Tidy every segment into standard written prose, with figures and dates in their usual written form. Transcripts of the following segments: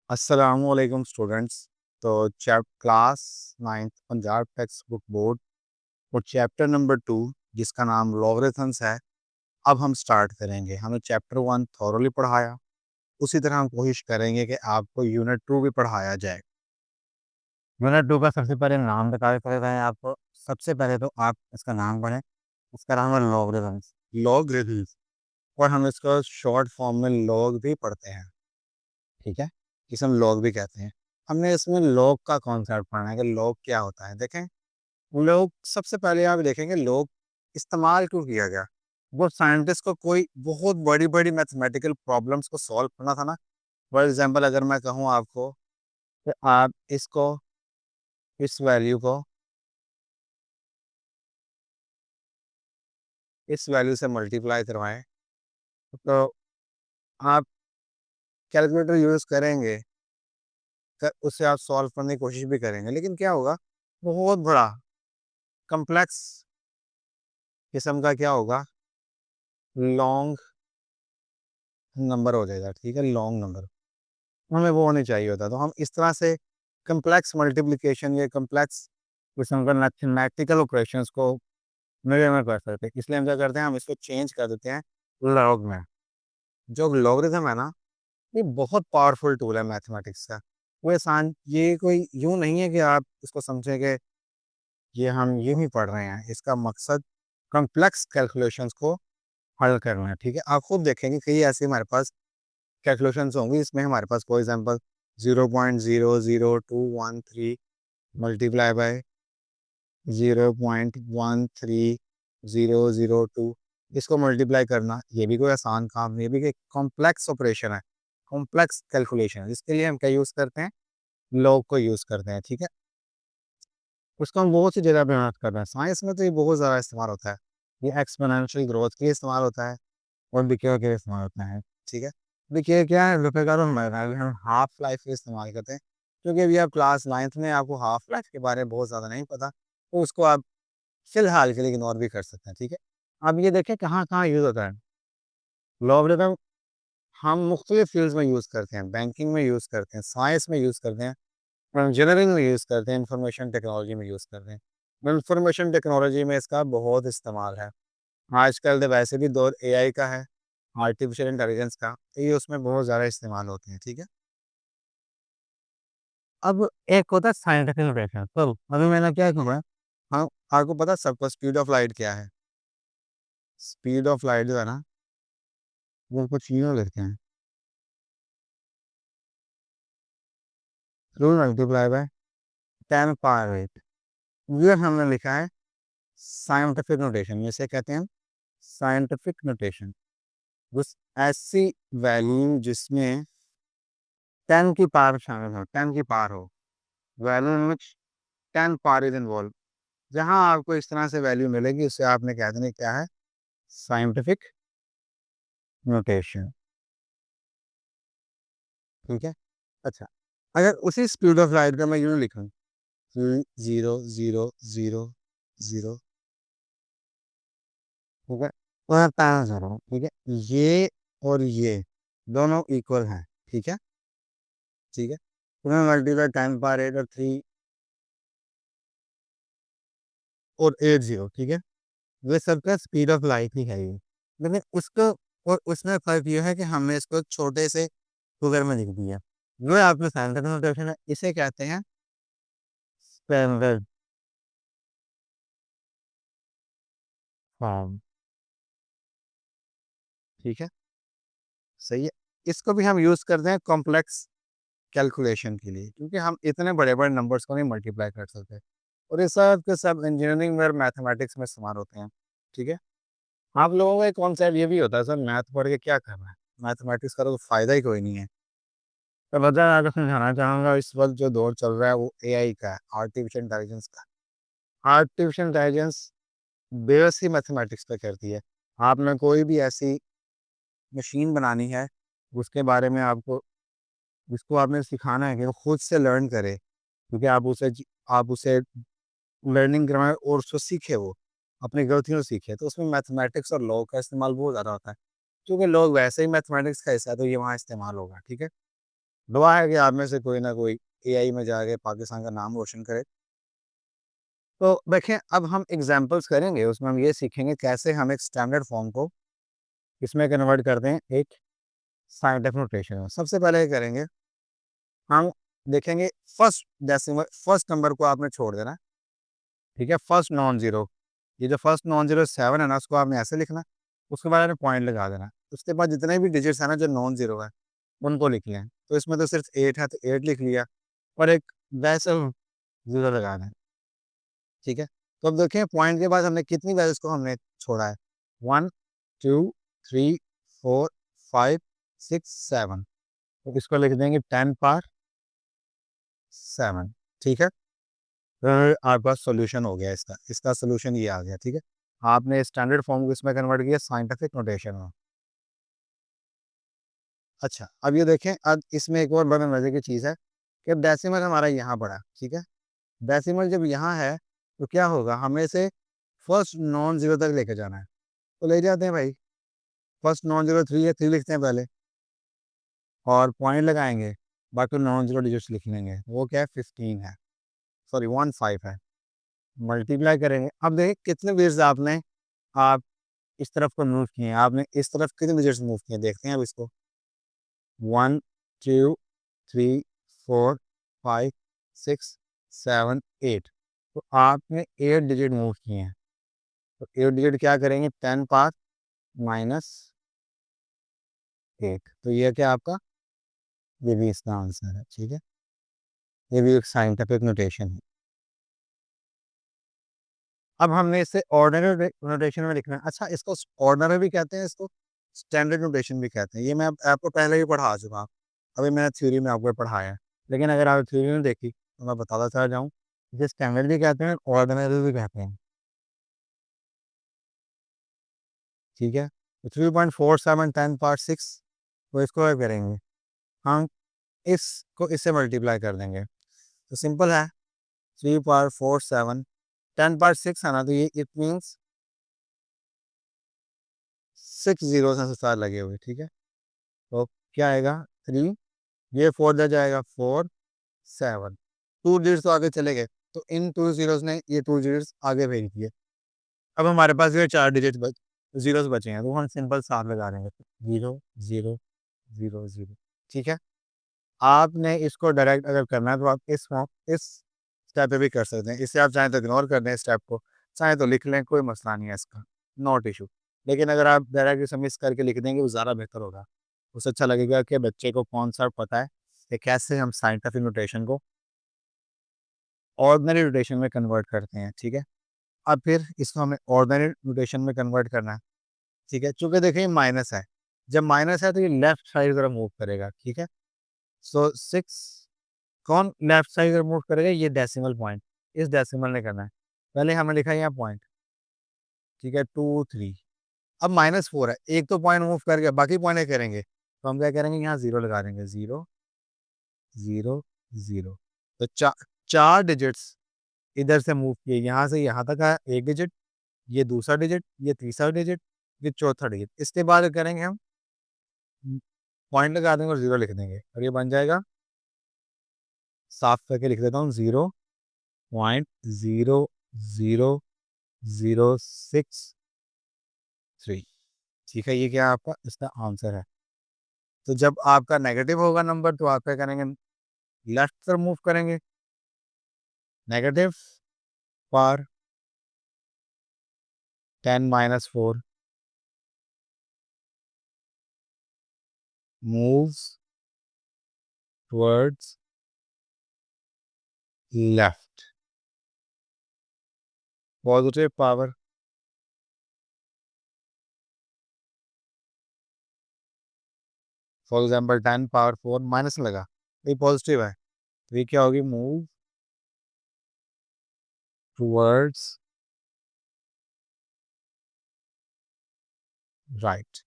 अस्सलामुअलैकुम स्टूडेंट्स। तो chap class 9th Punjab text book board और चैप्टर नंबर 2 जिसका नाम लॉगरिथम्स है। अब हम स्टार्ट करेंगे। हमने चैप्टर 1 थॉरोली पढ़ाया, उसी तरह हम कोशिश करेंगे कि आपको यूनिट 2 भी पढ़ाया जाए। यूनिट 2 का सबसे पहले नाम बता देते हैं आपको। सबसे पहले तो आप इसका नाम पढ़ें। इसका नाम है लॉगरिथम्स। लॉगरिथम्स, और हम इसको शॉर्ट फॉर्म में लॉग भी पढ़ते हैं, ठीक है, इसे हम लॉग भी कहते हैं। हमने इसमें लॉग का कॉन्सेप्ट पढ़ना है कि लॉग क्या होता है। देखें, लोग सबसे पहले आप देखेंगे लोग इस्तेमाल क्यों किया गया। वो साइंटिस्ट को कोई बहुत बड़ी बड़ी मैथमेटिकल प्रॉब्लम्स को सॉल्व करना था ना। फॉर एग्जांपल, अगर मैं कहूँ आपको कि आप इसको, इस वैल्यू को इस वैल्यू से मल्टीप्लाई करवाएं, तो आप कैलकुलेटर यूज़ करेंगे, उससे आप सॉल्व करने की कोशिश भी करेंगे, लेकिन क्या होगा, बहुत बड़ा कम्प्लेक्स किस्म का क्या होगा, लॉन्ग नंबर हो जाएगा। ठीक है, लॉन्ग नंबर हमें वो होनी चाहिए होता। तो हम इस तरह से कम्प्लेक्स मल्टीप्लिकेशन या कम्प्लेक्स किस्म का मैथमेटिकल ऑपरेशंस को मेरे में कर सकते हैं। इसलिए हम क्या करते हैं, हम इसको चेंज कर देते हैं लॉग में। जो लॉगरिथम है ना, ये बहुत पावरफुल टूल है मैथमेटिक्स का। वो आसान, ये कोई यूं नहीं है कि आप इसको समझें कि ये हम यूं ही पढ़ रहे हैं। इसका मकसद कम्प्लेक्स कैलकुलेशंस को हल करना है। ठीक है, आप खुद देखेंगे कई ऐसी हमारे पास कैलकुलेशंस होंगी, इसमें हमारे पास फॉर एग्जांपल 0.00213 मल्टीप्लाई बाय 0.13002, इसको मल्टीप्लाई करना ये भी कोई आसान काम नहीं, ये भी एक कॉम्प्लेक्स ऑपरेशन है, कॉम्प्लेक्स कैलकुलेशन। इसके लिए हम क्या यूज़ करते हैं, लॉग को यूज़ करते हैं। ठीक है, उसको हम बहुत सी जगह पे मेहनत कर रहे हैं। साइंस में तो ये बहुत ज़्यादा इस्तेमाल होता है। ये एक्सपोनेंशियल ग्रोथ के लिए इस्तेमाल होता है और डिके के लिए इस्तेमाल होता है। ठीक है, देखिए क्या है, रुपये हम हाफ लाइफ के इस्तेमाल करते हैं, क्योंकि अभी आप क्लास 9th में, आपको हाफ लाइफ के बारे में बहुत ज़्यादा नहीं पता, तो उसको आप फिलहाल के लिए इग्नोर भी कर सकते हैं। ठीक है, अब ये देखें कहाँ कहाँ यूज़ होता है लॉगरिथम। हम मुख्तलिफ फील्ड्स में यूज़ करते हैं, बैंकिंग में यूज़ करते हैं, साइंस में यूज़ करते हैं, इंजीनियरिंग में यूज़ करते हैं, इंफॉर्मेशन टेक्नोलॉजी में यूज़ करते हैं। इंफॉर्मेशन टेक्नोलॉजी में इसका बहुत इस्तेमाल है। आजकल तो वैसे भी दौर एआई का है, आर्टिफिशियल इंटेलिजेंस का, तो ये उसमें बहुत ज़्यादा इस्तेमाल होते हैं। ठीक है, अब एक होता है साइंटिफिक नोटेशन। तो अभी मैंने क्या किया, हाँ, आपको पता है सबको स्पीड ऑफ लाइट क्या है? स्पीड ऑफ लाइट जो है ना, वो कुछ यूँ लिखते हैं, टू मल्टीप्लाई बाय 10 पावर 8। ये हमने लिखा है साइंटिफिक नोटेशन में, से कहते हैं साइंटिफिक नोटेशन। उस ऐसी वैल्यू जिसमें 10 की पावर शामिल हो, 10 की पावर हो, value in which 10 power is involve. जहाँ आपको इस तरह से वैल्यू मिलेगी, उससे आपने कह देना क्या है, साइंटिफिक नोटेशन। ठीक है, अच्छा, अगर उसी स्पीड ऑफ लाइट का मैं यूँ लिखूँ, 0 0 0 0, ठीक है, वह पाँच हो रहा हूँ। ठीक है, ये और ये दोनों इक्वल हैं। ठीक है, ठीक है, तुम्हें मल्टीप्लाई 10 पावर 8 और 3 और 8 0। ठीक है, वे सबका स्पीड ऑफ लाइट ही है ये, लेकिन उसको, और उसमें फर्क ये है कि हमने इसको छोटे से फिगर में लिख दिया। जो आपने साइंटिफिक नोटेशन है, इसे कहते हैं स्टैंडर्ड फॉर्म। ठीक है, सही है। इसको भी हम यूज़ करते हैं कॉम्प्लेक्स कैलकुलेशन के लिए, क्योंकि हम इतने बड़े बड़े नंबर्स को नहीं मल्टीप्लाई कर सकते, और ये सब के सब इंजीनियरिंग में और मैथमेटिक्स में इस्तेमाल होते हैं। ठीक है, आप लोगों का एक कॉन्सेप्ट ये भी होता है, सर मैथ पढ़ के क्या करना है, मैथमेटिक्स का तो फ़ायदा ही कोई नहीं है। तो बता, आपको समझाना चाहूँगा, इस वक्त जो दौर चल रहा है वो एआई का है, आर्टिफिशियल इंटेलिजेंस का। आर्टिफिशियल इंटेलिजेंस बेस ही मैथमेटिक्स पे करती है। आपने कोई भी ऐसी मशीन बनानी है, उसके बारे में आपको, उसको आपने सिखाना है कि वो खुद से लर्न करे, क्योंकि आप उसे लर्निंग करवाएं और उसको सीखे, वो अपनी गलतियों से सीखे। तो उसमें मैथमेटिक्स और लॉ का इस्तेमाल बहुत ज़्यादा होता है, क्योंकि लोग वैसे ही मैथमेटिक्स का हिस्सा है, तो ये वहाँ इस्तेमाल होगा। ठीक है, दुआ है कि आप में से कोई ना कोई एआई में जाके पाकिस्तान का नाम रोशन करे। तो देखें, अब हम एग्जांपल्स करेंगे, उसमें हम ये सीखेंगे कैसे हम एक स्टैंडर्ड फॉर्म को इसमें कन्वर्ट करते हैं एक साइंटिफिक नोटेशन में। सबसे पहले क्या करेंगे, हम देखेंगे फर्स्ट डेसिमल, फर्स्ट नंबर को आपने छोड़ देना है, ठीक है, फर्स्ट नॉन जीरो। ये जो फर्स्ट नॉन जीरो 7 है ना, उसको आपने ऐसे लिखना है, उसके बाद आपने पॉइंट लगा देना है। उसके बाद जितने भी डिजिट्स हैं ना जो नॉन जीरो है, उनको लिख लें। तो इसमें तो सिर्फ 8 है, तो 8 लिख लिया, और एक वैसल जीरो लगाना है, ठीक है। तो अब देखें पॉइंट के बाद हमने कितनी वैल्यूज को हमने छोड़ा है, 1 2 3 4 5 6 7। तो इसको लिख देंगे 10 पावर 7, ठीक है। तो आपके पास सोल्यूशन हो गया इसका, इसका सोल्यूशन ये आ गया, ठीक है। आपने स्टैंडर्ड फॉर्म को इसमें कन्वर्ट किया साइंटिफिक नोटेशन में। अच्छा, अब ये देखें, अब इसमें एक और बड़ा मजे की चीज़ है कि डेसिमल हमारा यहाँ पड़ा, ठीक है। डेसिमल जब यहाँ है तो क्या होगा, हमें इसे फर्स्ट नॉन जीरो तक लेके जाना है। तो ले जाते हैं भाई, फर्स्ट नॉन जीरो 3 है, 3 लिखते हैं पहले, और पॉइंट लगाएंगे, बाकी नॉन जीरो डिजिट्स लिख लेंगे। वो क्या है, 15 है, सॉरी 15 है। मल्टीप्लाई करेंगे, अब देखिए कितने डिजिट्स आपने, आप इस तरफ को मूव किए हैं, आपने इस तरफ कितने डिजिट्स मूव किए हैं, देखते हैं अब इसको। 1 2 3 4 5 6 7 8। तो आपने 8 डिजिट मूव किए हैं। तो 8 डिजिट क्या करेंगे, 10 पावर माइनस 8। तो ये क्या आपका, ये भी इसका आंसर है, ठीक है। ये भी एक साइंटिफिक नोटेशन है। अब हमने इसे ऑर्डिनरी नोटेशन में लिखना है। अच्छा, इसको ऑर्डिनरी भी कहते हैं, इसको स्टैंडर्ड नोटेशन भी कहते हैं। ये मैं आपको पहले ही पढ़ा चुका हूँ, अभी मैंने थ्योरी में आपको पढ़ाया है। लेकिन अगर आप थ्योरी में देखी तो मैं बताता चला जाऊँ, इसे स्टैंडर्ड भी कहते हैं, ऑर्डिनरी भी कहते हैं, ठीक है। तो 3.47 10 पावर 6, तो इसको क्या करेंगे, हम इसको इससे मल्टीप्लाई कर देंगे। तो सिंपल है, 3.47 10 पावर 6 है ना, तो ये इट मीन्स 6 जीरो से स्टार लगे हुए, ठीक है। तो क्या आएगा, 3, ये 4 दे जाएगा, 4 7, 2 डिजिट्स तो आगे चले गए, तो इन 2 जीरोस ने ये 2 डिजिट्स आगे भेज दिए। अब हमारे पास ये 4 डिजिट जीरोस बचे हैं, तो हम सिंपल 7 लगा देंगे, 0 0 0 0, ठीक है। आपने इसको डायरेक्ट अगर करना है तो आप इस स्टेप पे भी कर सकते हैं। इससे आप चाहें तो इग्नोर कर दें स्टेप को, चाहें तो लिख लें, कोई मसला नहीं है इसका, नॉट इशू। लेकिन अगर आप डायरेक्ट इसे मिस करके लिख देंगे वो ज़्यादा बेहतर होगा। उससे अच्छा लगेगा कि बच्चे को कॉन्सेप्ट पता है कि कैसे हम साइंटिफिक नोटेशन को ऑर्डिनरी नोटेशन में कन्वर्ट करते हैं, ठीक है। अब फिर इसको हमें ऑर्डिनरी नोटेशन में कन्वर्ट करना है, ठीक है। चूँकि देखिए माइनस है, जब माइनस है तो ये लेफ्ट साइड की तरफ मूव करेगा, ठीक है। सो 6 कौन लेफ्ट साइड की तरफ मूव करेगा, ये डेसिमल पॉइंट, इस डेसिमल ने करना है। पहले हमने लिखा है यहाँ पॉइंट, ठीक है, 2 3। अब -4 है, एक तो पॉइंट मूव कर गया, बाकी पॉइंट क्या करेंगे, तो हम क्या करेंगे, यहाँ 0 लगा देंगे, 0 0 0। तो 4 डिजिट्स इधर से मूव किए, यहाँ से यहाँ तक आया एक डिजिट, ये दूसरा डिजिट, ये तीसरा डिजिट, ये चौथा डिजिट। इसके बाद करेंगे हम पॉइंट लगा देंगे और 0 लिख देंगे, और ये बन जाएगा, साफ करके लिख देता हूँ, 0.000063, ठीक है। ये क्या आपका इसका आंसर है। तो जब आपका नेगेटिव होगा नंबर तो आप क्या करेंगे, लेफ्ट तरफ मूव करेंगे, negative power 10 - 4 moves towards left, positive power for example 10 power 4 minus लगा, ये पॉजिटिव है, तो ये क्या होगी, मूव टुवर्ड्स राइट।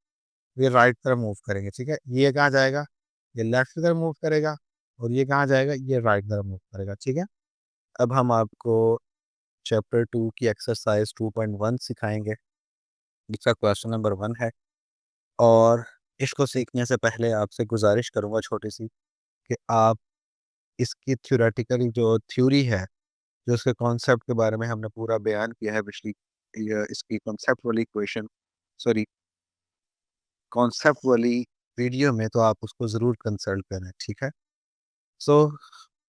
ये राइट तरफ मूव करेंगे, ठीक है। ये कहाँ जाएगा, ये लेफ्ट की तरफ मूव करेगा, और ये कहाँ जाएगा, ये राइट तरफ मूव करेगा, ठीक है। अब हम आपको चैप्टर 2 की एक्सरसाइज 2.1 सिखाएंगे, जिसका क्वेश्चन नंबर 1 है। और इसको सीखने से पहले आपसे गुजारिश करूंगा छोटी सी, कि आप इसकी थ्योरेटिकल जो थ्योरी है, जो उसके कॉन्सेप्ट के बारे में हमने पूरा बयान किया है पिछली इसकी कॉन्सेप्ट वाली क्वेश्चन, सॉरी, कॉन्सेप्ट वाली वीडियो में, तो आप उसको ज़रूर कंसल्ट करें, ठीक है। सो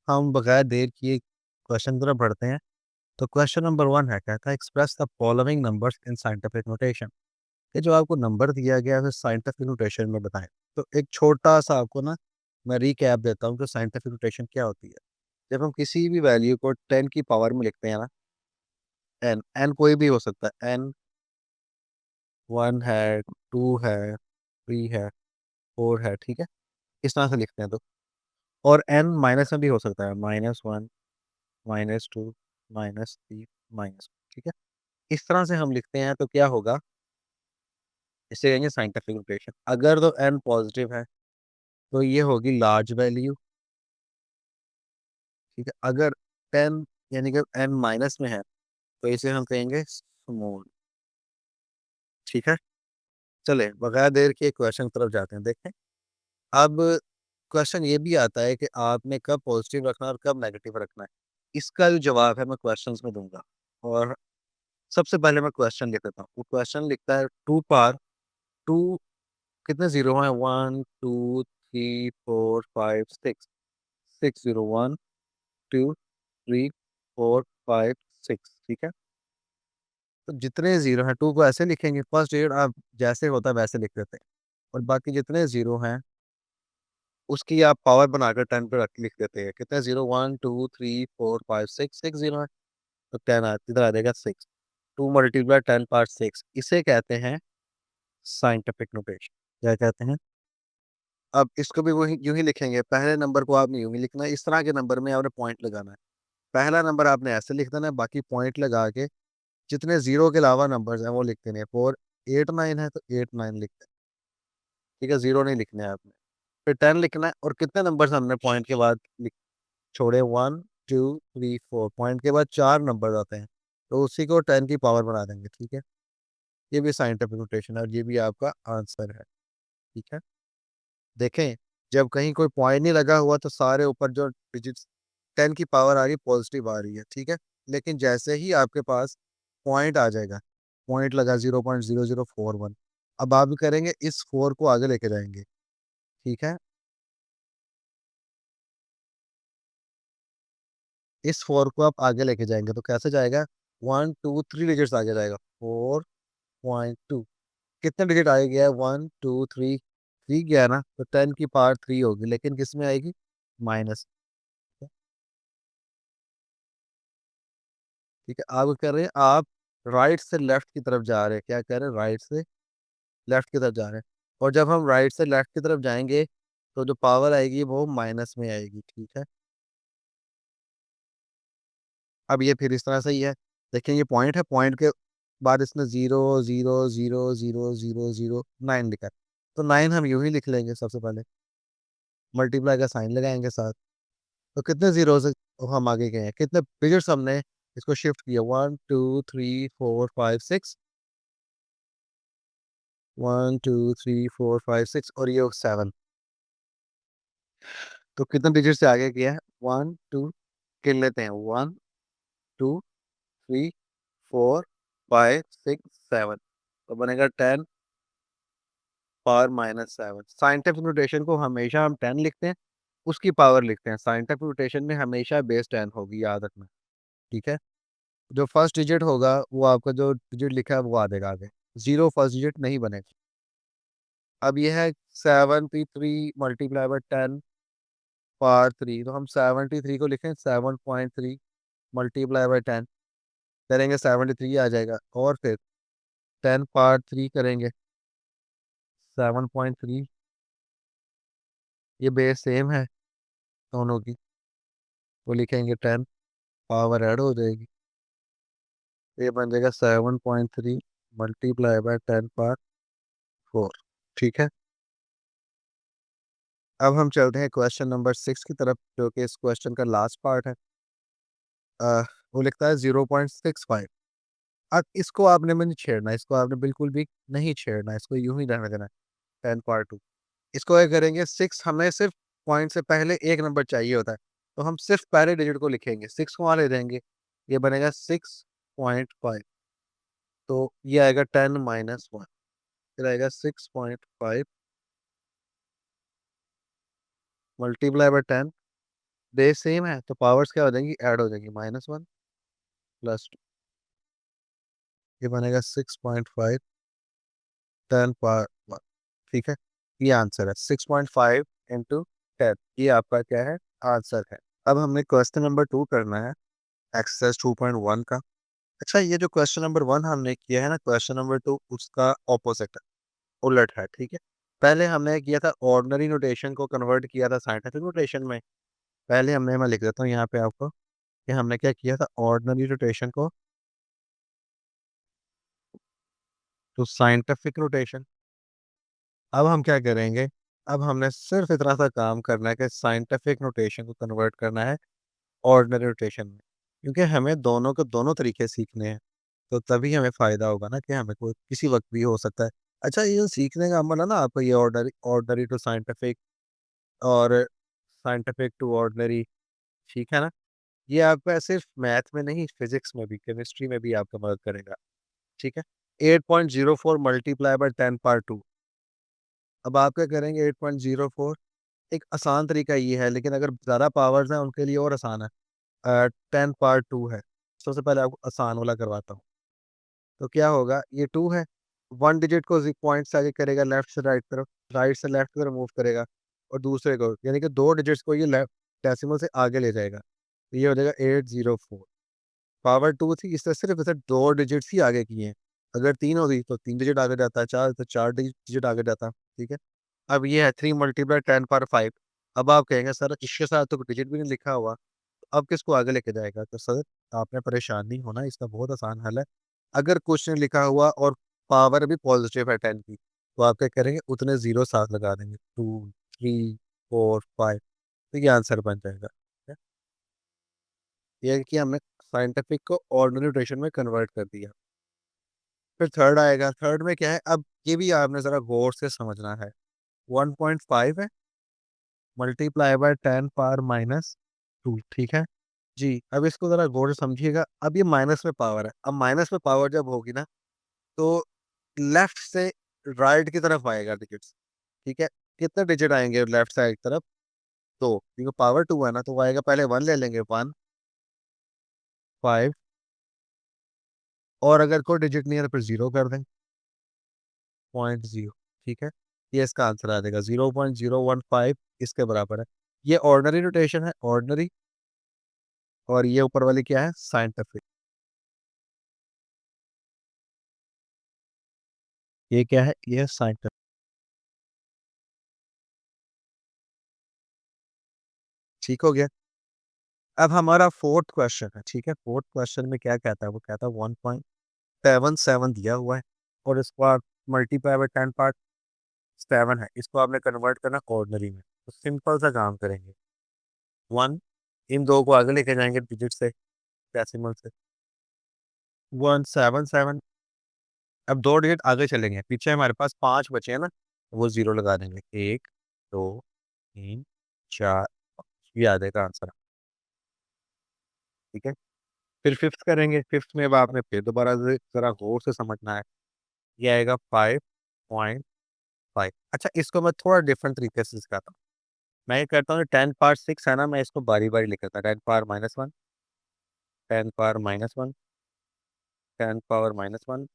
हम बगैर देर किए क्वेश्चन की तरफ बढ़ते हैं। तो क्वेश्चन नंबर 1 है, कहता है express the following numbers in scientific notation. ये जो आपको नंबर दिया गया है साइंटिफिक नोटेशन में बताएं। तो एक छोटा सा आपको ना मैं रिकैप देता हूँ कि साइंटिफिक नोटेशन क्या होती है। जब हम किसी भी वैल्यू को 10 की पावर में लिखते हैं ना, एन एन कोई भी हो सकता है, एन 1 है, 2 है, 3 है, 4 है, ठीक है, इस तरह से लिखते हैं। तो और एन माइनस में भी हो सकता है, -1, -2, -3, माइनस, ठीक है, इस तरह से हम लिखते हैं। तो क्या होगा, इसे कहेंगे साइंटिफिक नोटेशन। अगर तो एन पॉजिटिव है तो ये होगी लार्ज वैल्यू, ठीक है। अगर 10 यानी कि एन माइनस में है तो इसे हम कहेंगे स्मॉल, ठीक है। चले बगैर देर के क्वेश्चन की तरफ जाते हैं, देखें। अब क्वेश्चन ये भी आता है कि आपने कब पॉजिटिव रखना है और कब नेगेटिव रखना है। इसका जो जवाब है मैं क्वेश्चंस में दूंगा। और सबसे पहले मैं क्वेश्चन लिख देता हूँ। वो क्वेश्चन लिखता है 2 पार 2, कितने जीरो हैं, 1 2 3 4 5 6, 6 0 1 2 3 4 5 6, ठीक है। तो जितने जीरो हैं 2 को ऐसे लिखेंगे, फर्स्ट डिजिट आप जैसे होता है वैसे लिख देते हैं, और बाकी जितने जीरो हैं उसकी आप पावर बनाकर 10 पे रख लिख देते हैं। कितने जीरो, 1 2 3 4 5 6, 6 जीरो है, तो 10 इधर आ जाएगा 6। 2 मल्टीप्लाई 10 पावर 6, इसे कहते हैं साइंटिफिक नोटेशन। क्या कहते हैं? अब इसको भी वही यूं ही लिखेंगे। पहले नंबर को आपने यूं ही लिखना है, इस तरह के नंबर में आपने पॉइंट लगाना है। पहला नंबर आपने ऐसे लिख देना है, बाकी पॉइंट लगा के जितने जीरो के अलावा नंबर्स हैं वो लिख देने हैं। 4 8 9 है तो 8 9 लिखते हैं, ठीक है, जीरो नहीं लिखने हैं आपने। फिर 10 लिखना है, और कितने नंबर्स हमने पॉइंट के बाद छोड़े, 1 2 3 4, पॉइंट के बाद 4 नंबर आते हैं, तो उसी को 10 की पावर बना देंगे, ठीक है। ये भी साइंटिफिक नोटेशन है और ये भी आपका आंसर है, ठीक है। देखें, जब कहीं कोई पॉइंट नहीं लगा हुआ तो सारे ऊपर जो डिजिट्स 10 की पावर आ रही है पॉजिटिव आ रही है, ठीक है। लेकिन जैसे ही आपके पास पॉइंट आ जाएगा, पॉइंट लगा 0.0041, अब आप करेंगे इस 4 को आगे लेके जाएंगे, ठीक है। इस 4 को आप आगे लेके जाएंगे तो कैसे जाएगा, 1 2 3 डिजिट्स आगे जाएगा, 4.2। कितने डिजिट आगे गया है, 1 2 3, 3 गया ना, तो 10 की पावर 3 होगी, लेकिन किस में आएगी, माइनस, ठीक है। आप क्या कर रहे हैं, आप राइट से लेफ्ट की तरफ जा रहे हैं। क्या कर रहे हैं, राइट से लेफ्ट की तरफ जा रहे हैं। और जब हम राइट से लेफ्ट की तरफ जाएंगे तो जो पावर आएगी वो माइनस में आएगी, ठीक है। अब ये फिर इस तरह से ही है। देखिए ये पॉइंट है, पॉइंट के बाद इसने 0 0 0 0 0 0 9 लिखा है, तो 9 हम यूं ही लिख लेंगे। सबसे पहले मल्टीप्लाई का साइन लगाएंगे साथ, तो कितने जीरो से हम आगे गए हैं, कितने डिजिट्स हमने इसको शिफ्ट किया, 1 2 3 4 5 6, 1 2 3 4 5 6, और ये 7। तो कितने डिजिट से आगे किया है, 1 2, गिन लेते हैं, 1 2 3 4 5 6 7, तो बनेगा 10 पावर -7। साइंटिफिक नोटेशन को हमेशा हम 10 लिखते हैं, उसकी पावर लिखते हैं। साइंटिफिक नोटेशन में हमेशा बेस 10 होगी, याद रखना, ठीक है। जो फर्स्ट डिजिट होगा वो आपका जो डिजिट लिखा है वो आ जाएगा आगे, जीरो फर्स्ट डिजिट नहीं बनेगा। अब ये है 73 मल्टीप्लाई बाय 10 पावर 3, तो हम 73 को लिखें 7.3 मल्टीप्लाई बाय 10 करेंगे, 73 आ जाएगा। और फिर 10 पावर 3 करेंगे, 7.3, ये बेस सेम है दोनों की, तो लिखेंगे 10, पावर ऐड हो जाएगी, ये बन जाएगा 7.3 मल्टीप्लाई बाय 10 पावर 4, ठीक है। अब हम चलते हैं क्वेश्चन नंबर 6 की तरफ, जो कि इस क्वेश्चन का लास्ट पार्ट है। वो लिखता है 0.65। अब इसको आपने में नहीं छेड़ना, इसको आपने बिल्कुल भी नहीं छेड़ना, इसको यूं ही रहने देना है, 10 पावर 2। इसको क्या करेंगे, 6 हमें सिर्फ पॉइंट से पहले एक नंबर चाहिए होता है, तो हम सिर्फ पहले डिजिट को लिखेंगे, 6 को वहाँ ले जाएंगे, ये बनेगा 6.5। तो ये आएगा 10 - 1, फिर आएगा 6.5 मल्टीप्लाई बाय 10। बेस सेम है तो पावर्स क्या हो जाएंगी, ऐड हो जाएंगी, -1 +2। ये बनेगा 6.5 10 पावर 1। ठीक है, ये आंसर है 6.5 इंटू 10। ये आपका क्या है, आंसर है। अब हमने क्वेश्चन नंबर 2 करना है, एक्सरसाइज 2.1 का। अच्छा, ये जो क्वेश्चन नंबर 1 हमने किया है ना, क्वेश्चन नंबर 2 उसका ऑपोजिट है, उलट है। ठीक है, पहले हमने किया था ऑर्डिनरी नोटेशन को कन्वर्ट किया था साइंटिफिक नोटेशन में। पहले हमने, मैं लिख देता हूँ यहाँ पे आपको कि हमने क्या किया था, ऑर्डिनरी नोटेशन को टू साइंटिफिक नोटेशन। अब हम क्या करेंगे, अब हमने सिर्फ इतना सा काम करना है कि साइंटिफिक नोटेशन को कन्वर्ट करना है ऑर्डिनरी नोटेशन में, क्योंकि हमें दोनों को दोनों तरीके सीखने हैं। तो तभी हमें फ़ायदा होगा ना, कि हमें कोई किसी वक़्त भी हो सकता है। अच्छा, ये जो सीखने का अमल है ना आपका, ये ऑर्डनरी ऑर्डनरी टू साइंटिफिक और साइंटिफिक टू ऑर्डनरी, ठीक है ना? ये आपका सिर्फ़ मैथ में नहीं, फिज़िक्स में भी, केमिस्ट्री में भी आपका मदद करेगा, ठीक है? 8.04 मल्टीप्लाई बाय 10 पावर 2। अब आप क्या करेंगे, 8.04, एक आसान तरीका ये है, लेकिन अगर ज़्यादा पावर्स हैं उनके लिए और आसान है। 10 पावर 2 है। सबसे पहले आपको आसान वाला करवाता हूँ। तो क्या होगा, ये 2 है, 1 डिजिट को पॉइंट से आगे करेगा लेफ्ट से राइट तरफ, राइट से लेफ्ट की तरफ मूव करेगा, और दूसरे को यानी कि 2 डिजिट्स को ये लेफ्ट डेसिमल से आगे ले जाएगा। तो ये हो जाएगा 804। पावर 2 थी, इससे सिर्फ़ इसे 2 डिजिट्स ही आगे किए हैं। अगर 3 होती तो 3 डिजिट आगे जाता, 4 तो 4 डिजिट आगे जाता, ठीक है? अब ये है 3 मल्टीप्लाई 10 पावर 5। अब आप कहेंगे सर इसके साथ तो डिजिट भी नहीं लिखा हुआ, तो अब किसको आगे लेके जाएगा? तो सर आपने परेशान नहीं होना, इसका बहुत आसान हल है। अगर कुछ नहीं लिखा हुआ और पावर भी पॉजिटिव है 10 की, तो आप क्या करेंगे, उतने ज़ीरो साथ लगा देंगे, 2, 3, 4, 5, तो ये आंसर बन जाएगा। ठीक है? ये है कि हमने साइंटिफिक को ऑर्डिनरी नोटेशन में कन्वर्ट कर दिया। फिर थर्ड आएगा, थर्ड में क्या है, अब ये भी आपने ज़रा गौर से समझना है। 1.5 है, मल्टीप्लाई बाय 10 पावर -2, ठीक है? जी, अब इसको ज़रा गौर से समझिएगा। अब ये माइनस में पावर है, अब माइनस में पावर जब होगी ना, तो लेफ्ट से राइट की तरफ आएगा डिजिट्स, ठीक है? कितने डिजिट आएँगे लेफ्ट साइड की तरफ? 2, क्योंकि पावर 2 है ना, तो वो आएगा, पहले 1 ले लेंगे, 1, 5, और अगर कोई डिजिट नहीं है तो फिर 0 कर दें, 0.0, ठीक है? ये इसका आंसर आ जाएगा, 0.015 इसके बराबर है। ये ऑर्डिनरी नोटेशन है, ऑर्डिनरी, और ये ऊपर वाली क्या है, साइंटिफिक। ये क्या है, ये साइंटिफिक। ठीक हो गया? अब हमारा 4th क्वेश्चन है, ठीक है? 4th क्वेश्चन में क्या कहता है, वो कहता है 1.77 दिया हुआ है, और इसको आप मल्टीप्लाई बाय 10 पावर 7 है, इसको आपने कन्वर्ट करना ऑर्डिनरी में। तो सिंपल सा काम करेंगे, 1, इन 2 को आगे लेके जाएँगे डिजिट से, डेसिमल से, 177। अब 2 डिजिट आगे चलेंगे, पीछे हमारे पास 5 बचे हैं ना, वो 0 लगा देंगे। 1, 2, 3, 4, ये आ जाएगा आंसर, ठीक है? फिर 5th करेंगे, 5th में अब आपने फिर दोबारा से ज़रा गौर से समझना है। ये आएगा 5.5। अच्छा, इसको मैं थोड़ा डिफरेंट तरीके से सिखाता हूँ। मैं ये करता हूँ, 10 पावर 6 है ना, मैं इसको बारी-बारी लिख लेता हूँ। 10 पावर -1, 10 पावर -1, 10 पावर -1,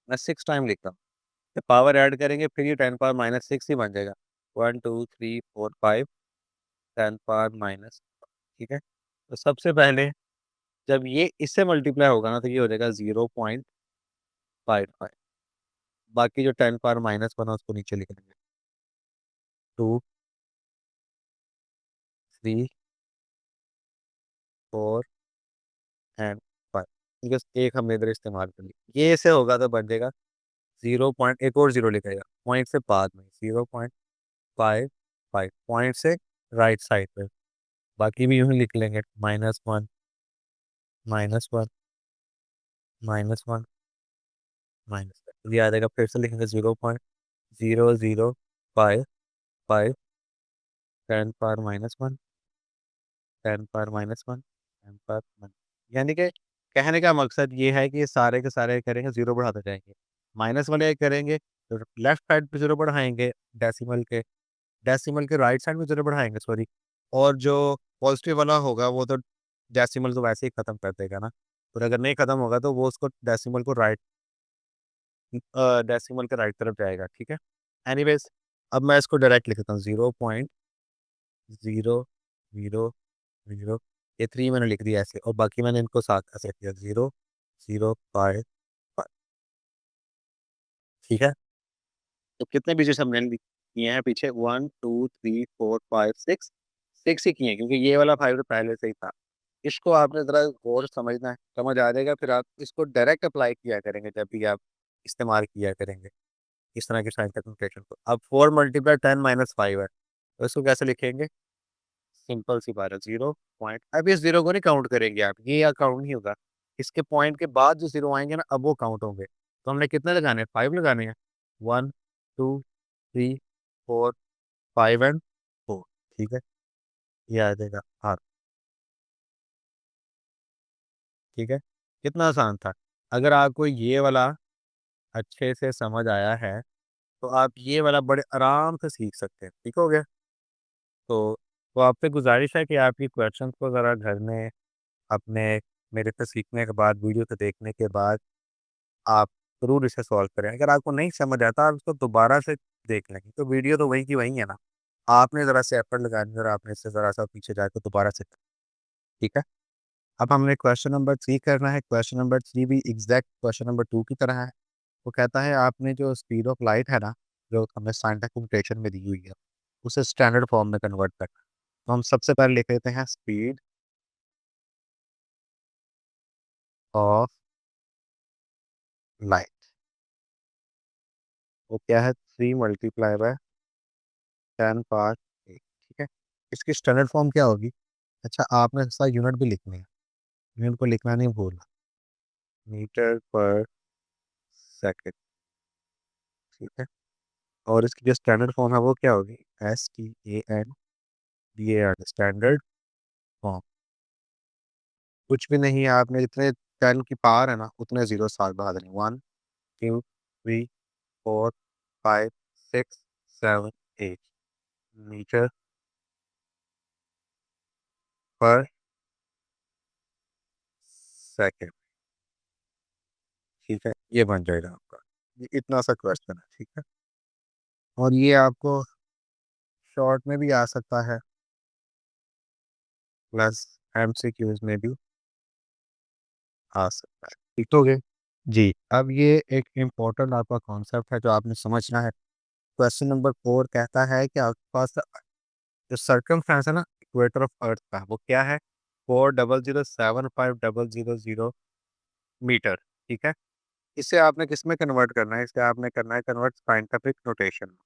मैं 6 टाइम लिखता हूँ। जब पावर ऐड करेंगे फिर ये 10 पावर -6 ही बन जाएगा। 1, 2, 3, 4, 5, 10 पावर माइनस, ठीक है? तो सबसे पहले जब ये इससे मल्टीप्लाई होगा ना, तो ये हो जाएगा 0.55। बाकी जो 10 पावर -1 है उसको नीचे लिख देंगे। 2, 3, 4 एंड 5, बिकॉज़ एक हमने इधर इस्तेमाल कर लिया। ये ऐसे होगा तो बन जाएगा 0 पॉइंट, एक और 0 लिखेगा, पॉइंट से बाद में 0.55, पॉइंट से राइट साइड पे। बाकी भी यूँ ही लिख लेंगे, -1, -1, -1, -1, ये आ जाएगा। फिर से लिखेंगे 0.0055 10 power minus one, 10 power minus one, 10 power one. यानी कि कहने का मकसद ये है कि ये सारे के सारे करेंगे, ज़ीरो बढ़ाते जाएँगे। माइनस वाले करेंगे तो लेफ्ट साइड पे ज़ीरो बढ़ाएँगे डेसिमल के, डेसिमल के राइट साइड में ज़ीरो बढ़ाएँगे, सॉरी। और जो पॉज़िटिव वाला होगा वो तो डेसिमल को वैसे ही ख़त्म कर देगा ना। और अगर नहीं ख़त्म होगा तो वो उसको डेसिमल को डेसिमल के राइट तरफ जाएगा, ठीक है? एनीवेज़ अब मैं इसको डायरेक्ट लिख देता हूँ 0.0, 0, 0, ये 3 मैंने लिख दिया ऐसे और बाकी मैंने इनको साथ ऐसे लिख दिया 0, 0, 5, 5, ठीक है? तो कितने डिजिट्स हमने किए हैं पीछे 1, 2, 3, 4, 5, 6, 6 ही किए हैं क्योंकि ये वाला 5 तो पहले से ही था। इसको आपने ज़रा गौर से समझना है, समझ आ जाएगा फिर आप इसको डायरेक्ट अप्लाई किया करेंगे जब भी आप इस्तेमाल किया करेंगे, इस तरह की साइन कैलकुलेशन को। अब 4 मल्टीप्लाई 10 माइनस 5 है, तो इसको कैसे लिखेंगे? सिंपल सी बात है 0 पॉइंट, अब इस 0 को नहीं काउंट करेंगे आप, ये काउंट नहीं होगा। इसके पॉइंट के बाद जो 0 आएँगे ना अब वो काउंट होंगे। तो हमने कितने लगाने हैं? 5 लगाने हैं। 1, 2, 3, 4, 5 एंड 4, ठीक है? ये आ जाएगा हाँ, ठीक है? कितना आसान था। अगर आपको ये वाला अच्छे से समझ आया है, तो आप ये वाला बड़े आराम से सीख सकते हैं, ठीक हो गया? तो आपसे गुज़ारिश है कि आप ये क्वेश्चंस को ज़रा घर में अपने मेरे से सीखने के बाद, वीडियो को देखने के बाद आप ज़रूर इसे सॉल्व करें। अगर आपको नहीं समझ आता आप इसको दोबारा से देख लेंगे, तो वीडियो तो वही की वही है ना। आपने ज़रा सा एफर्ट लगानी है और आपने इससे ज़रा-सा पीछे जाके दोबारा से ठीक है? अब हमने क्वेश्चन नंबर 3 करना है। क्वेश्चन नंबर 3 भी एग्ज़ैक्ट क्वेश्चन नंबर 2 की तरह है। वो कहता है आपने जो स्पीड ऑफ लाइट है ना, जो हमें साइंटिफिक नोटेशन में दी हुई है, उसे स्टैंडर्ड फॉर्म में कन्वर्ट करना है। तो हम सबसे पहले लिख लेते हैं स्पीड ऑफ लाइट। वो क्या है 3 मल्टीप्लाई बाय 10 पावर 8, ठीक है? इसकी स्टैंडर्ड फॉर्म क्या होगी? अच्छा आपने इसका यूनिट भी लिखनी है। यूनिट को लिखना नहीं भूलना। मीटर पर सेकंड, ठीक है? और इसकी जो स्टैंडर्ड फॉर्म है वो क्या होगी? STANDARD standard form. कुछ भी नहीं है आपने जितने 10 की पावर है ना उतने ज़ीरो साथ बढ़ा देने 1, 2, 3, 4, 5, 6, 7, 8 मीटर पर सेकंड, ठीक है? ये बन जाएगा आपका। ये इतना सा क्वेश्चन है, ठीक है? और ये आपको शॉर्ट में भी आ सकता है, प्लस एमसीक्यूज़ में भी आ सकता है। ठीक तो हो गए? जी, अब ये एक इम्पोर्टेंट आपका कॉन्सेप्ट है जो आपने समझना है। क्वेश्चन नंबर 4 कहता है कि आपके पास जो सर्कमफ्रेंस है ना इक्वेटर ऑफ अर्थ का वो क्या है? 4,007,5,000 मीटर, ठीक है? इसे आपने किसमें कन्वर्ट करना है? इसे आपने करना है कन्वर्ट साइंटिफिक नोटेशन में,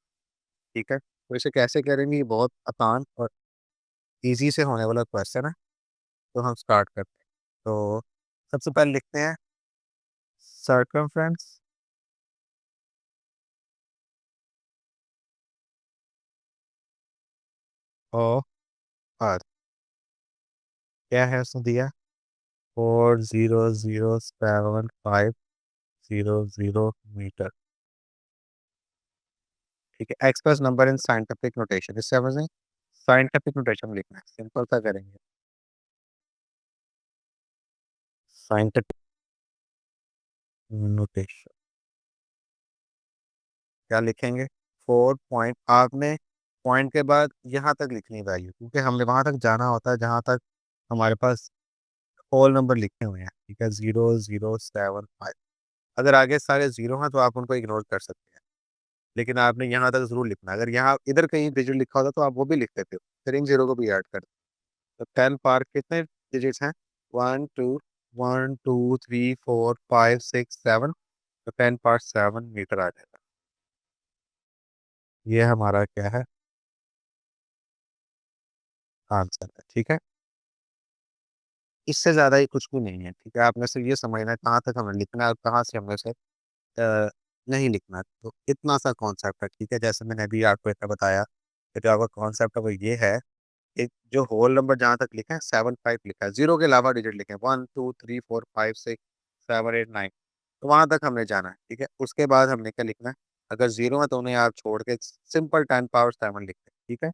ठीक है? तो इसे कैसे करेंगे? ये बहुत आसान और ईज़ी से होने वाला क्वेश्चन है, तो हम स्टार्ट करते हैं। तो सबसे पहले लिखते हैं सर्कमफ्रेंस ऑफ अर्थ, क्या है उसने दिया? 4,007,5,000 मीटर, ठीक है? Express number in scientific notation, इससे हमें साइंटिफिक नोटेशन में लिखना है, सिंपल सा करेंगे। साइंटिफिक नोटेशन क्या लिखेंगे? 4 पॉइंट आपने पॉइंट के बाद यहाँ तक लिखनी है वैल्यू क्योंकि हमने वहाँ तक जाना होता है जहाँ तक हमारे पास होल नंबर लिखे हुए हैं, ठीक है? 0,075 अगर आगे सारे ज़ीरो हैं तो आप उनको इग्नोर कर सकते हैं। लेकिन आपने यहाँ तक ज़रूर लिखना है। अगर यहाँ इधर कहीं डिजिट लिखा होता तो आप वो भी लिख देते हो। फिर इन ज़ीरो को भी ऐड कर दो। तो 10 पावर कितने डिजिट्स हैं? 1, 2, 1, 2, 3, 4, 5, 6, 7 तो 10 पावर 7 मीटर आ जाएगा। ये हमारा क्या है? आंसर है, ठीक है? इससे ज़्यादा ही कुछ भी नहीं है, ठीक है? आपने सिर्फ ये समझना है कहाँ तक हमें लिखना है और कहाँ से हमने उसे नहीं लिखना है। तो इतना सा कॉन्सेप्ट है, ठीक है? जैसे मैंने अभी आपको इतना बताया जो आपका कॉन्सेप्ट है वो ये है, एक जो होल नंबर जहाँ तक लिखा है 75 लिखा है, 0 के अलावा डिजिट लिखे हैं 1 2 3 4 5 6 7 8 9, तो वहाँ तक हमने जाना है, ठीक है। उसके बाद हमने क्या लिखना है, अगर 0 है तो उन्हें आप छोड़ के सिंपल 10 पावर 7 लिखते हैं, ठीक है।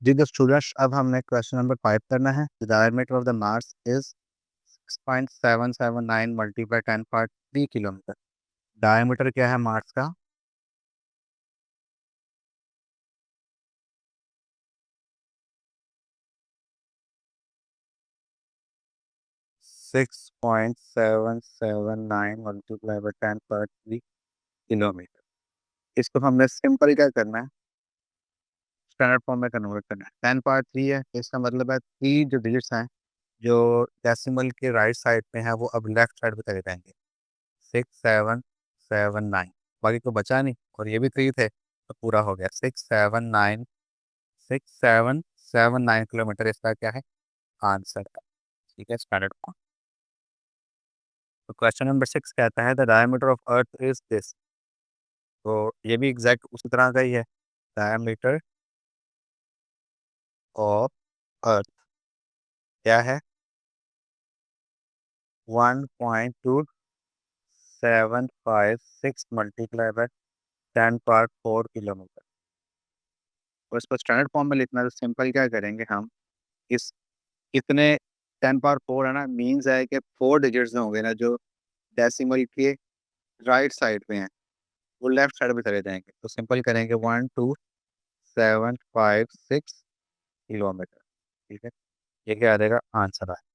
जी तो स्टूडेंट्स, अब हमने क्वेश्चन नंबर 5 करना है। The diameter of the Mars is 6.779 multiply 10 power 3 kilometre. Diameter क्या है मार्स का? 6.779 मल्टीप्लाई बाय 10 पावर 3 किलोमीटर। इसको हमने सिंपल क्या करना है, स्टैंडर्ड फॉर्म में कन्वर्ट करना है। 10 पावर 3 है, तो इसका मतलब है 3 जो डिजिट्स हैं जो डेसिमल के राइट साइड पे हैं वो अब लेफ्ट साइड पे चले जाएंगे, 6779। बाकी को बचा नहीं, और ये भी 3 थे तो पूरा हो गया 6779 किलोमीटर, इसका क्या है आंसर है, ठीक है, स्टैंडर्ड फॉर्म। तो क्वेश्चन नंबर 6 कहता है the diameter of earth is this. तो ये भी एग्जैक्ट उसी तरह का ही है। डायमीटर ऑफ अर्थ क्या है? 1.2756 मल्टीप्लाई बाय 10 पावर 4 किलोमीटर। और इसको स्टैंडर्ड फॉर्म में लिखना है तो सिंपल क्या करेंगे हम, इस कितने 10 पावर 4 है ना, मीन्स है कि 4 डिजिट्स होंगे ना जो डेसिमल के राइट साइड पे हैं, वो लेफ्ट साइड पे चले जाएंगे, तो सिंपल करेंगे 12756 किलोमीटर, ठीक है। ये क्या आ जाएगा आंसर है।